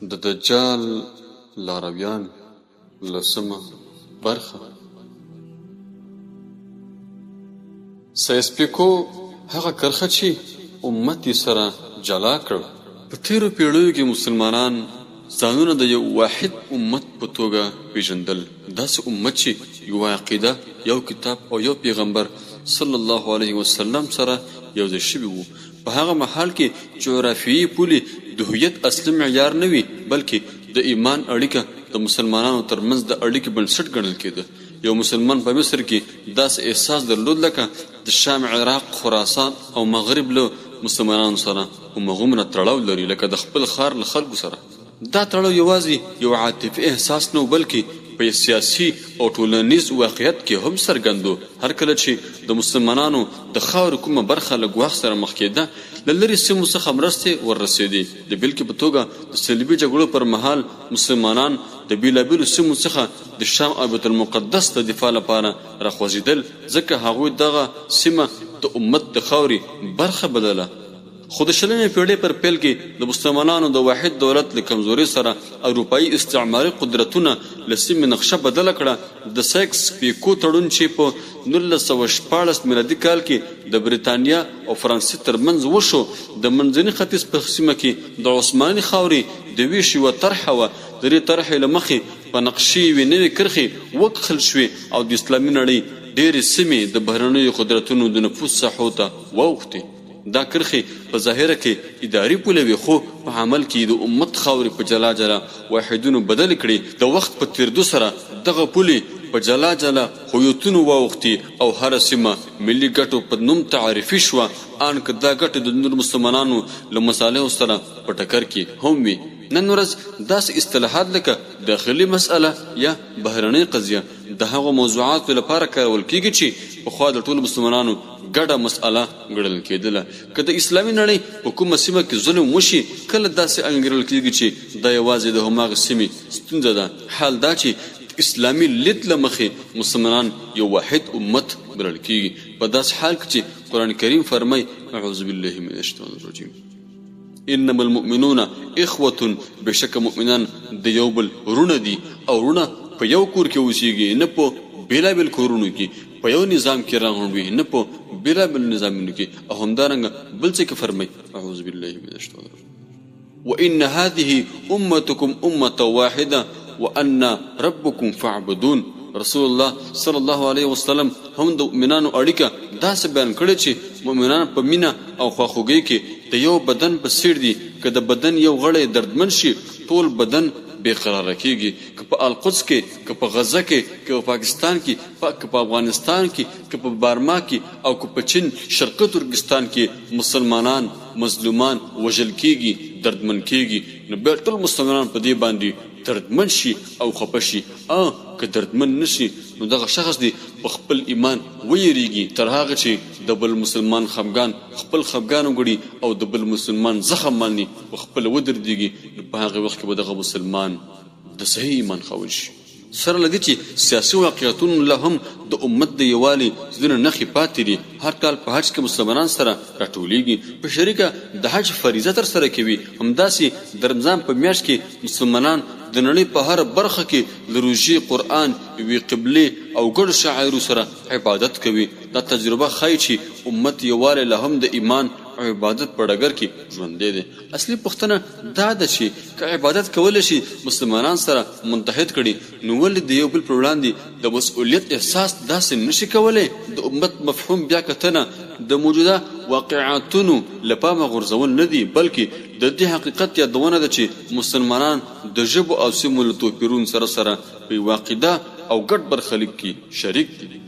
د دجال لارویان لسمه برخه. سیسپیکو هغه کرخه چې امت یې سره جلا کړ. په تیرو پیړیو کې مسلمانان ځانونه د یو واحد امت په توګه پیژندل. داسې امت چې یو عقیده، یو کتاب او یو پیغمبر صلی الله علیه وسلم سره یو ځای شوي وو. په هغه مهال کې جغرافیایي پولې د هویت اصلي معیار نه وي، بلکې د ایمان اړیکه د مسلمانانو ترمنځ د اړیکې بنسټ ګڼل کېده. یو مسلمان په مصر کې داسې احساس درلود لکه د شام، عراق، خراسان او مغرب له مسلمانانو سره همغومره تړاو لري لکه د خپل ښار له خلکو سره. دا تړاو یوازې یو عاطفي احساس نه و، بلکې په سیاسي او ټولنیز واقعیت کې هم څرګندو. هر کله چې د مسلمانانو د خاورې کومه برخه له ګواښ سره مخ کېده، له لرې سیمو څخه مرستې وررسېدې. د بېلګې په توګه د صلیبي جګړو پر مهال مسلمانان د بېلابېلو سیمو څخه د شام او بیت المقدس د دفاع لپاره راخوځېدل، ځکه هغوی دغه سیمه د امت د خاورې برخه بلله. خو د 20مې پیړۍ پر پیل کې د مسلمانانو د واحد دولت له کمزورۍ سره اروپایي استعماري قدرتونه له سیمې نقشه بدله کړه. د سایکس پیکو تړون چې په 1914 میلادي کال کې د بریتانیا او فرانسې ترمنځ وشو، د منځني ختیځ په سیمه کې د عثماني خاورې د ویش یوه طرحه وه. د دې طرحې له مخې په نقشې یوې نوې کرښې وکښل شوې او د اسلامي نړۍ ډېرې سیمې د بهرنیو قدرتونو د نفوذ ساحو ته واوښتې. دا کرښې په ظاهره کې اداري پولې وې، خو په عمل کې د امت خاورې په جلا جلا واحدونو بدل کړي. د وخت په تیرېدو سره دغه پولې په جلا جلا هویتونو واوښتي او هره سیمه ملي ګټو په نوم تعریفي شوه، ان که دا ګټې د نورو مسلمانانو له مصالحو سره په ټکر کې هم وي. نن ورځ داسې اصطلاحات لکه داخلي مسأله یا بهرنۍ قضیه د هغو موضوعاتو لپاره کارول کېږي چې پخوا د ټولو مسلمانانو ګډه مسأله ګڼل کېدله. که د اسلامي نړۍ په کومه سیمه کې ظلم وشي، کله داسې انګیرل کېږي چې دا یوازې د هماغه سیمې ستونزه ده. حال دا چې اسلامي لید له مخې مسلمانان یو واحد امت بلل کېږي. په داسې حال کې چې قرآن کریم فرمایي اعوذ بالله من الشیطان الرجیم انما المؤمنون اخوة، بشک مؤمنان د یو بل ورونه دي، او ورونه په یو کور کې اوسېږي، نه په بېلابېل کورونو کې، په یو نظام کې راغونډ وي، نه په بېلابېل نظامونو کې. او همدارنګه بل څه کې فرمایي اعوذ بالله من الشیطان الرجیم وان هذه امتکم امة واحده وانا ربکم فاعبدون. رسول الله صلی الله علیه وسلم هم د مؤمنانو اړیکه داسې بیان کړې چې مؤمنان په مینه او خواخوږۍ کې د یو بدن په څېر دي. که د بدن یو غړی دردمن شي، ټول بدن بې قراره کېږي. که په القدس کې، که په غزه کې، که په پاکستان کې، که په افغانستان کې، که په بارما کې، او که په چین شرقي ترکستان کې مسلمانان مظلومان وژل کېږي، دردمن کېږي، نو بیا ټول مسلمانان په دې باندې دردمن شي او خفه شي. که دردمن نشي، نو دغه شخص دی په خپل ایمان ویریږي، تر هغه چې د بل مسلمان خفګان خپل خفګان وګړي او د بل مسلمان زخم باندې په خپل ودردېږي. نو په هغه وخت کې به دغه مسلمان د صحیح ایمان خاوند شي. سره له دې چې سیاسي واقعیتونو له هم د امت د یووالي ځینې نښې پاتې دي. هر کال په حج کې مسلمانان سره راټولیږي، په شریکه د حج فریضه ترسره کوي. همداسې د رمضان په میاشت کې مسلمانان د نړۍ په هره برخه کې د روژې، قرآن، یوې قبلې او ګډو شعایرو سره عبادت کوي. دا تجربه ښایي چې امت یووالی لا هم د ایمان او عبادت په ډګر کې ژوندی دی. اصلي پوښتنه دا ده چې که عبادت کولی شي مسلمانان سره متحد کړي، نو ولې د یو بل پر وړاندې د مسؤلیت احساس داسې نشي کولی؟ د امت مفهوم بیا کتنه د موجوده واقعاتونو له پامه غورځول نه دي، بلکې د دې حقیقت یادونه ده چې مسلمانان د ژبو او سیمو له توپیرونو سره په یوه عقیده او ګډ برخلیک کې شریک دي.